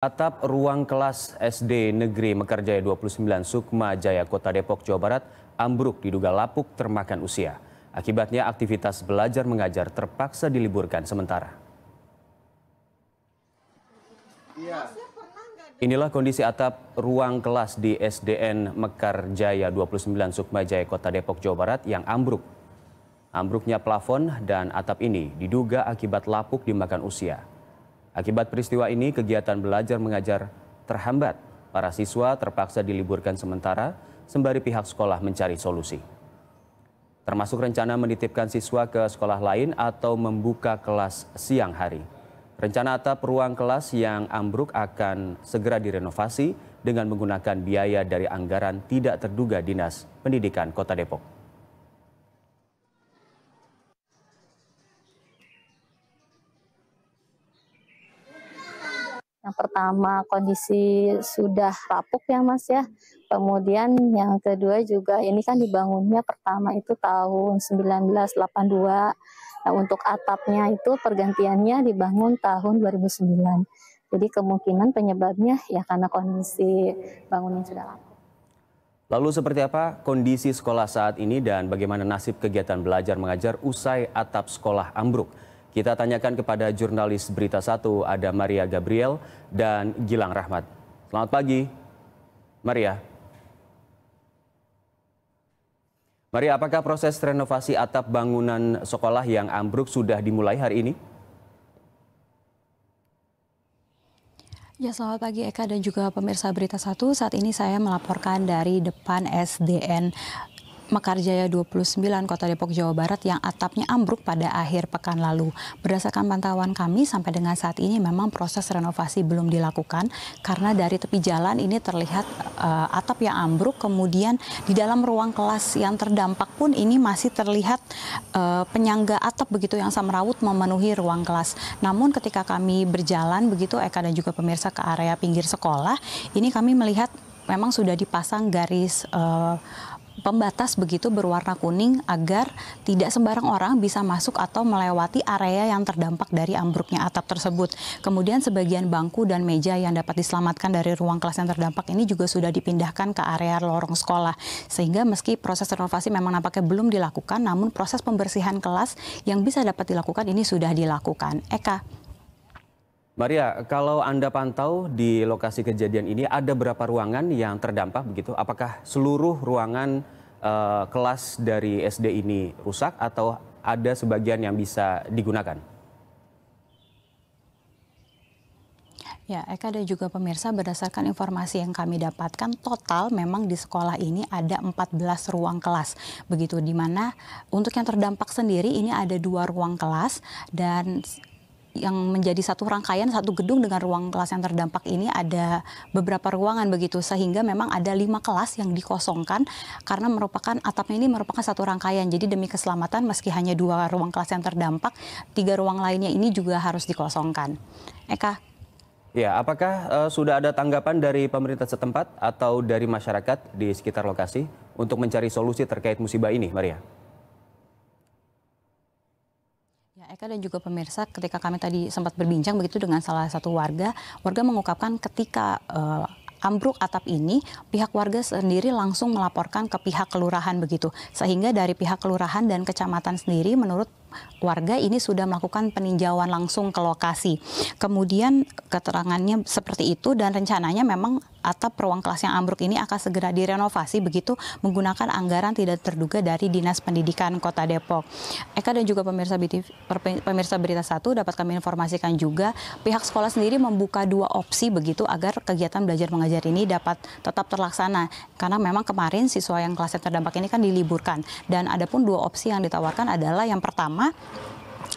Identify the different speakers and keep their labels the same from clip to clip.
Speaker 1: Atap ruang kelas SD Negeri Mekarjaya 29 Sukma Jaya, Kota Depok, Jawa Barat ambruk diduga lapuk termakan usia. Akibatnya aktivitas belajar mengajar terpaksa diliburkan sementara. Inilah kondisi atap ruang kelas di SDN Mekarjaya 29 Sukma Jaya, Kota Depok, Jawa Barat yang ambruk. Ambruknya plafon dan atap ini diduga akibat lapuk dimakan usia. Akibat peristiwa ini, kegiatan belajar mengajar terhambat. Para siswa terpaksa diliburkan sementara, sembari pihak sekolah mencari solusi. Termasuk rencana menitipkan siswa ke sekolah lain atau membuka kelas siang hari. Rencana atap ruang kelas yang ambruk akan segera direnovasi dengan menggunakan biaya dari anggaran tidak terduga Dinas Pendidikan Kota Depok.
Speaker 2: Yang pertama kondisi sudah lapuk ya Mas ya. Kemudian yang kedua juga ini kan dibangunnya pertama itu tahun 1982. Nah, untuk atapnya itu pergantiannya dibangun tahun 2009. Jadi kemungkinan penyebabnya ya karena kondisi bangunan sudah lapuk.
Speaker 1: Lalu seperti apa kondisi sekolah saat ini dan bagaimana nasib kegiatan belajar mengajar usai atap sekolah ambruk? Kita tanyakan kepada jurnalis Berita 1, ada Maria Gabriel dan Gilang Rahmat. Selamat pagi, Maria. Maria, apakah proses renovasi atap bangunan sekolah yang ambruk sudah dimulai hari ini?
Speaker 3: Ya, selamat pagi Eka dan juga pemirsa Berita 1. Saat ini saya melaporkan dari depan SDN Mekarjaya 29 Kota Depok, Jawa Barat yang atapnya ambruk pada akhir pekan lalu. Berdasarkan pantauan kami sampai dengan saat ini memang proses renovasi belum dilakukan karena dari tepi jalan ini terlihat atap yang ambruk, kemudian di dalam ruang kelas yang terdampak pun ini masih terlihat penyangga atap begitu yang semrawut memenuhi ruang kelas. Namun ketika kami berjalan begitu Eka dan juga pemirsa ke area pinggir sekolah, ini kami melihat memang sudah dipasang garis pembatas begitu berwarna kuning agar tidak sembarang orang bisa masuk atau melewati area yang terdampak dari ambruknya atap tersebut. Kemudian sebagian bangku dan meja yang dapat diselamatkan dari ruang kelas yang terdampak ini juga sudah dipindahkan ke area lorong sekolah. Sehingga meski proses renovasi memang nampaknya belum dilakukan, namun proses pembersihan kelas yang bisa dapat dilakukan ini sudah dilakukan. Eka.
Speaker 1: Maria, kalau Anda pantau di lokasi kejadian ini ada berapa ruangan yang terdampak begitu? Apakah seluruh ruangan kelas dari SD ini rusak atau ada sebagian yang bisa digunakan?
Speaker 3: Ya, Eka dan juga pemirsa, berdasarkan informasi yang kami dapatkan, total memang di sekolah ini ada 14 ruang kelas. Begitu, di mana untuk yang terdampak sendiri ini ada 2 ruang kelas dan yang menjadi satu rangkaian, satu gedung dengan ruang kelas yang terdampak ini ada beberapa ruangan begitu, sehingga memang ada 5 kelas yang dikosongkan karena merupakan atapnya ini merupakan satu rangkaian. Jadi demi keselamatan meski hanya 2 ruang kelas yang terdampak, 3 ruang lainnya ini juga harus dikosongkan. Eka.
Speaker 1: Ya, apakah sudah ada tanggapan dari pemerintah setempat atau dari masyarakat di sekitar lokasi untuk mencari solusi terkait musibah ini, Maria?
Speaker 3: Eka dan juga pemirsa, ketika kami tadi sempat berbincang begitu dengan salah satu warga mengungkapkan ketika ambruk atap ini, pihak warga sendiri langsung melaporkan ke pihak kelurahan begitu. Sehingga dari pihak kelurahan dan kecamatan sendiri menurut warga ini sudah melakukan peninjauan langsung ke lokasi. Kemudian keterangannya seperti itu dan rencananya memang atap ruang kelas yang ambruk ini akan segera direnovasi begitu menggunakan anggaran tidak terduga dari Dinas Pendidikan Kota Depok. Eka dan juga pemirsa Berita 1 dapat kami informasikan juga pihak sekolah sendiri membuka 2 opsi begitu agar kegiatan belajar mengajar ini dapat tetap terlaksana. Karena memang kemarin siswa yang kelasnya terdampak ini kan diliburkan dan adapun 2 opsi yang ditawarkan adalah yang pertama,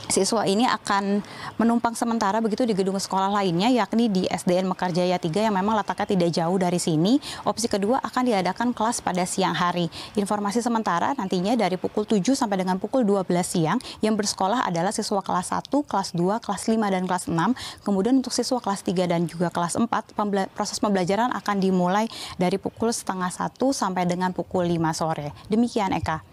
Speaker 3: siswa ini akan menumpang sementara begitu di gedung sekolah lainnya yakni di SDN Mekarjaya 3 yang memang letaknya tidak jauh dari sini. Opsi kedua akan diadakan kelas pada siang hari. Informasi sementara nantinya dari pukul 7 sampai dengan pukul 12 siang yang bersekolah adalah siswa kelas 1, kelas 2, kelas 5 dan kelas 6. Kemudian untuk siswa kelas 3 dan juga kelas 4 proses pembelajaran akan dimulai dari pukul 12:30 sampai dengan pukul 5 sore. Demikian Eka.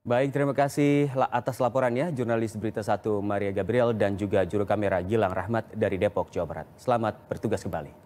Speaker 1: Baik, terima kasih atas laporannya jurnalis Berita 1 Maria Gabriel dan juga juru kamera Gilang Rahmat dari Depok, Jawa Barat. Selamat bertugas kembali.